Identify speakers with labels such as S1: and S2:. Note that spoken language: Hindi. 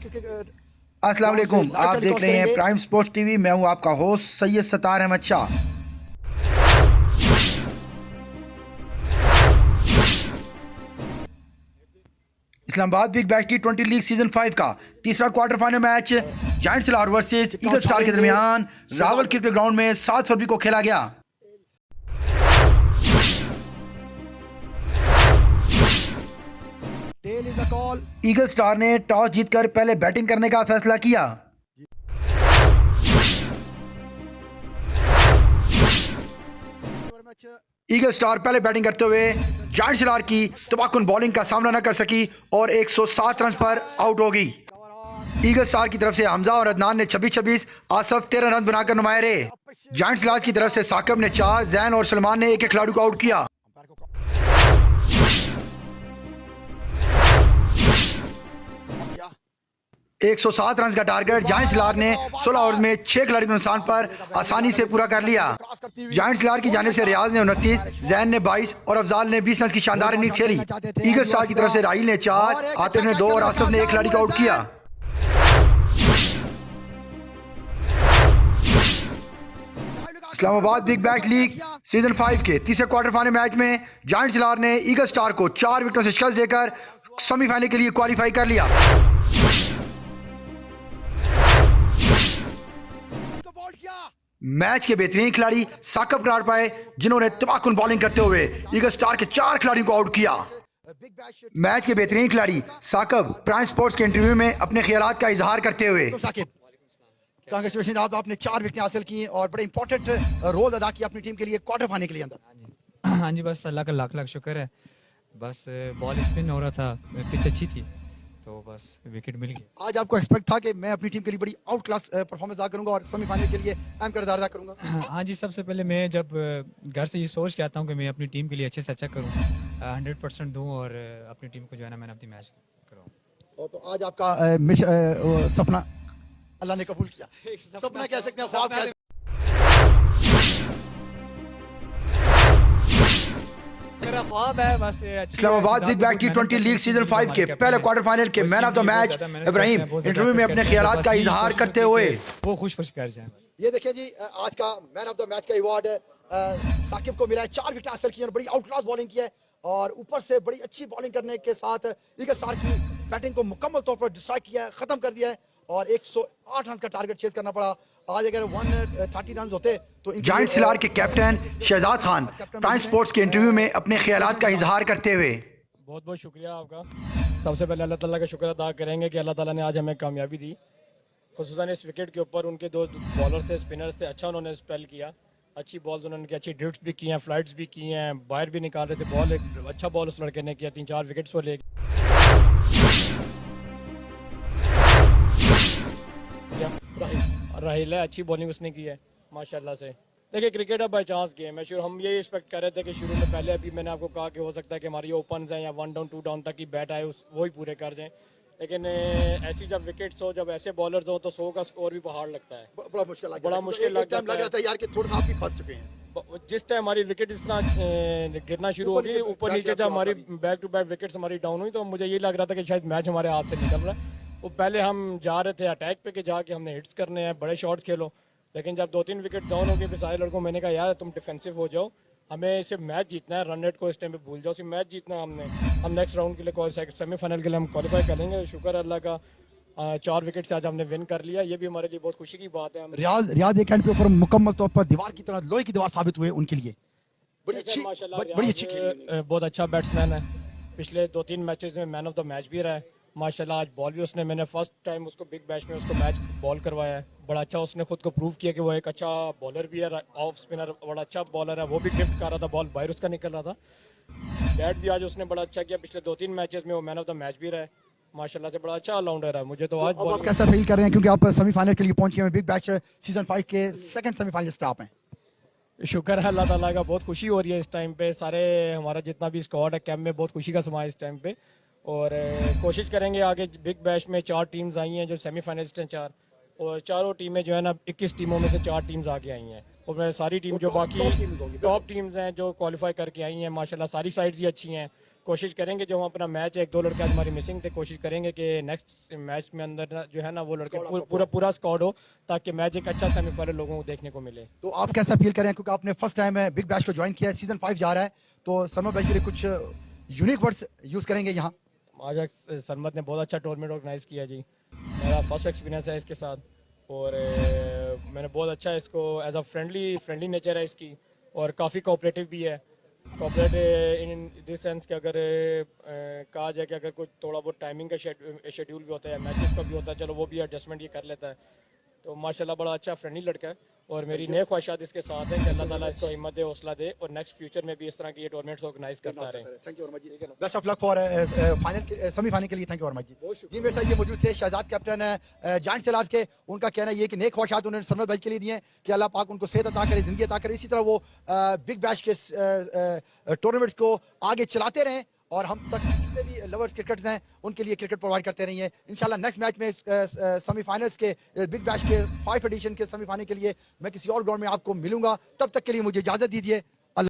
S1: अस्सलाम वालेकुम, आप देख रहे हैं प्राइम स्पोर्ट्स टीवी। मैं हूं आपका host Syed Sattar Ahmed Shah. Islamabad big bash T20 league season 5 का तीसरा quarter final match giants Lahore versus eagle star के दरमियान रावल क्रिकेट ग्राउंड में 7 फरवरी को खेला गया। ईगल स्टार ने टॉस जीतकर पहले बैटिंग करने का फैसला किया। ईगल स्टार पहले बैटिंग करते हुए जायंट्स लाहौर की तबाहकुन बॉलिंग का सामना न कर सकी और 107 रन पर आउट हो गई। ईगल स्टार की तरफ से हमजा और अदनान ने 26-26, आसफ 13 रन बनाकर नुमाया रहे। जायंट्स लाहौर की तरफ से साकिब ने 4, जैन और सलमान ने एक खिलाड़ी को आउट किया। एक 107 रन का टारगेट जायंट्स लाहौर ने 16 ओवर में 6 खिलाड़ी के नुकसान पर आसानी से पूरा कर लिया। जायंट्स लाहौर की जानिब से रियाज ने 29, जैन ने 22 और अफजाल ने 20 रन की शानदार इनिंग खेली। ईगल स्टार की तरफ से राहिल ने 4, आतिफ ने 2 और आसफ ने एक खिलाड़ी को आउट किया। Islamabad big bash league season 5 के तीसरे क्वार्टर फाइनल मैच में जायंट्स लाहौर ने ईगल स्टार को 4 विकेटों से शिकस्त देकर सेमीफाइनल के लिए क्वालिफाई कर लिया। मैच के बेहतरीन खिलाड़ी साकिब करार पाए, जिन्होंने तबाहकुन बॉलिंग करते हुए ईगल स्टार के 4 खिलाड़ियों को आउट किया। मैच के बेहतरीन खिलाड़ी साकिब प्राइम स्पोर्ट्स के इंटरव्यू में अपने ख्यालात का इजहार करते हुए,
S2: कांग्रेचुलेशन, आपने 4 विकेट हासिल की और बड़े इंपॉर्टेंट रोल अदा किया अपनी टीम के लिए क्वार्टर फाइनल के लिए अंदर।
S3: हाँ जी, बस अल्लाह का लाख लाख शुक्र है। बस बॉल स्पिन हो रहा था, पिच अच्छी थी तो बस विकेट मिल गया।
S2: आज आपको एक्सपेक्ट था कि मैं अपनी टीम के लिए बड़ी आउट क्लास परफॉर्मेंस अदा करूंगा और सेमीफाइनल के लिए अहम किरदार अदा करूंगा।
S3: हाँ जी, सबसे पहले मैं जब घर से ये सोच के आता हूँ कि मैं अपनी टीम के लिए अच्छे से अच्छा करूँ, 100% दूँ और अपनी टीम को जो है ना मैन ऑफ द मैच कराऊँ।
S2: तो आज आपका सपना अल्लाह ने कबूल किया। सपना कह सकते हैं, ख्वाब कह सकते हैं।
S1: Islamabad big bash T20 league season 5 के पहले क्वार्टर फाइनल के man of the match Ibrahim interview में अपने ख्यालात का इजहार करते हुए
S3: वो खुश कर जाए।
S2: ये देखिए जी, आज का मैन ऑफ द मैच का अवार्ड साकिब को मिला है। 4 विकेट हासिल की और बड़ी आउट क्लास बॉलिंग की है और ऊपर से बड़ी अच्छी बॉलिंग करने के साथ ईगल स्टार की बैटिंग को मुकम्मल तौर पर डिस्ट्रैक्ट किया है, खत्म कर दिया है और 108 रन का टारगेट चेज करना पड़ा। आज अगर 130 रन होते तो
S1: जायंट्स लाहौर के captain Shehzad Khan prime sports के इंटरव्यू में अपने ख्यालात का इजहार करते हुए,
S4: बहुत बहुत शुक्रिया आपका। सबसे पहले अल्लाह ताला का शुक्र अदा करेंगे कि अल्लाह ताला ने आज हमें कामयाबी दी। खुसूसन इस विकेट के ऊपर उनके 2 बॉलर से स्पिनर से अच्छा उन्होंने स्पेल किया, अच्छी बॉल्स उन्होंने की, अच्छी ड्रिफ्ट्स भी की हैं, फ्लाइट्स भी की हैं, बाहर भी निकाल रहे थे बॉल। एक अच्छा बॉल उस लड़के ने किया, 3-4 विकेट्स वो ले राहिल है, अच्छी बॉलिंग उसने की है माशाल्लाह से। देखिए क्रिकेट अब बाई चांस गेम है। शुरू हम ये एक्सपेक्ट कर रहे थे कि शुरू में पहले अभी मैंने आपको कहा कि हो सकता है कि हमारी ओपन्स हैं या 1 डाउन 2 डाउन तक की बैट आए वो ही पूरे कर जाएं, लेकिन ऐसी जब विकेट्स हो, जब ऐसे बॉलर्स हो तो 100 का स्कोर भी पहाड़ लगता है,
S2: बड़ा मुश्किल लग
S4: जाता
S2: है यार कि थोड़ा आप भी फंस चुके हैं।
S4: जिस टाइम हमारी विकेट इस तरह गिरना शुरू हो गई, ऊपर नीचे जब हमारी बैक टू बैक विकेट्स हमारी डाउन हुई तो मुझे ये लग रहा था कि शायद मैच हमारे हाथ से निकल रहा है। वो पहले हम जा रहे थे अटैक पे कि जाके हमने हिट्स करने हैं, बड़े शॉट्स खेलो, लेकिन जब 2-3 विकेट डाउन हो गए फिर सारे लड़कों मैंने कहा यार तुम डिफेंसिव हो जाओ, हमें सिर्फ मैच जीतना है, रन रेट को इस टाइम पे भूल जाओ, सिर्फ मैच जीतना है हमने। हम नेक्स्ट राउंड के लिए सेमीफाइनल के लिए हम क्वालिफाई करेंगे। शुक्र अल्लाह का 4 विकेट से आज हमने विन कर लिया, ये भी हमारे लिए बहुत खुशी की बात है।
S2: रियाज एक हैंड पे ऊपर मुकम्मल तौर पर दीवार की तरह लोहे की दीवार साबित हुए उनके लिए। बड़ी अच्छी खेली,
S4: बहुत अच्छा बैट्समैन है, पिछले 2-3 मैचेस में मैन ऑफ द मैच भी रहा है माशाल्लाह। आज बॉल भी उसने, मैंने फर्स्ट टाइम उसको बिग बैश में उसको मैच बॉल करवाया है, बड़ा अच्छा उसने खुद को प्रूव किया कि वो एक अच्छा बॉलर भी है, ऑफ स्पिनर बड़ा अच्छा बॉलर है। वो भी ड्रिफ्ट कर रहा था, बॉल बाहर उसका निकल रहा था, बैट भी आज उसने बड़ा अच्छा किया। पिछले 2-3 मैचेस में वो मैन ऑफ द मैच भी रहा है माशाल्लाह से, बड़ा अच्छा ऑलराउंडर है। मुझे तो आज
S2: आप कैसा फील कर रहे हैं क्योंकि आप सेमीफाइनल के लिए पहुंच गए हैं, बिग बैश सीजन 5 के सेकंड सेमीफाइनलिस्ट आप हैं?
S4: शुक्र है अल्लाह ताला का, बहुत खुशी हो रही है इस टाइम पे। सारे हमारा जितना भी स्क्वाड है कैंप में बहुत खुशी का समा है इस टाइम पे और कोशिश करेंगे आगे। बिग बैश में 4 टीम्स आई हैं जो सेमीफाइनलिस्ट हैं 4, और चारों टीमें जो है ना 21 टीमों में से 4 टीम्स आगे आई हैं। और मैं सारी टीम
S2: वो
S4: जो
S2: top teams होंगी,
S4: बाकी
S2: बिल्कुल।
S4: टॉप टीम्स हैं जो क्वालिफाई करके आई हैं माशाल्लाह सारी साइड्स ही अच्छी हैं। कोशिश करेंगे जो हम अपना मैच है, एक दो लड़के आज हमारी मिसिंग थे, कोशिश करेंगे कि नेक्स्ट मैच में अंदर जो है ना वो लड़के
S2: Squad आपका
S4: पूरा स्क्वाड हो ताकि मैच एक अच्छा सेमीफाइनल लोगों को देखने को मिले।
S2: तो आप कैसा फील कर रहे हैं, क्योंकि आपने फर्स्ट टाइम बिग बैश को ज्वाइन किया है, सीजन 5 जा रहा है, तो सरमा भाई के लिए कुछ यूनिक वर्ड्स यूज करेंगे यहाँ?
S4: आज सरमत ने बहुत अच्छा टूर्नामेंट ऑर्गेनाइज किया जी, मेरा फर्स्ट एक्सपीरियंस है इसके साथ और मैंने बहुत अच्छा इसको एज अ फ्रेंडली नेचर है इसकी और काफ़ी कोऑपरेटिव भी है। कोऑपरेटिव इन दिस सेंस कि अगर कहा जाए कि अगर कोई थोड़ा बहुत टाइमिंग का शेड्यूल भी होता है, मैचेस का भी होता है, चलो वो भी एडजस्टमेंट ये कर लेता है। तो माशाल्लाह बड़ा अच्छा फ्रेंडली लड़का है और मेरी नए ख्वाहिशात इसके साथ है कि अल्लाह ताला इसको हिम्मत दे, हौसला दे और नेक्स्ट फ्यूचर में भी इस तरह की ये टूर्नामेंट्स ऑर्गेनाइज करता रहे।
S2: थैंक यू वेरी मच जी, best of luck for final semifinal के लिए। थैंक यू वेरी मच जी। जी मेरे साथ ये मौजूद थे शहजाद कैप्टन जायंट सेलार्स के। उनका कहना ये कि नेक ख्वाहिशात उन्होंने सरमत भाई के लिए दिए हैं कि अल्लाह पाक उनको सेहत अता करे, जिंदगी अता करे, इसी तरह वो बिग बैश के टूर्नामेंट्स को आगे चलाते रहें और हम तक जितने भी लवर्स क्रिकेटर्स हैं उनके लिए क्रिकेट प्रोवाइड करते रहिए। इंशाल्लाह नेक्स्ट मैच में सेमीफाइनल्स के बिग बैश के 5 एडिशन के सेमीफाइनल के लिए मैं किसी और ग्राउंड में आपको मिलूंगा। तब तक के लिए मुझे इजाज़त दीजिए।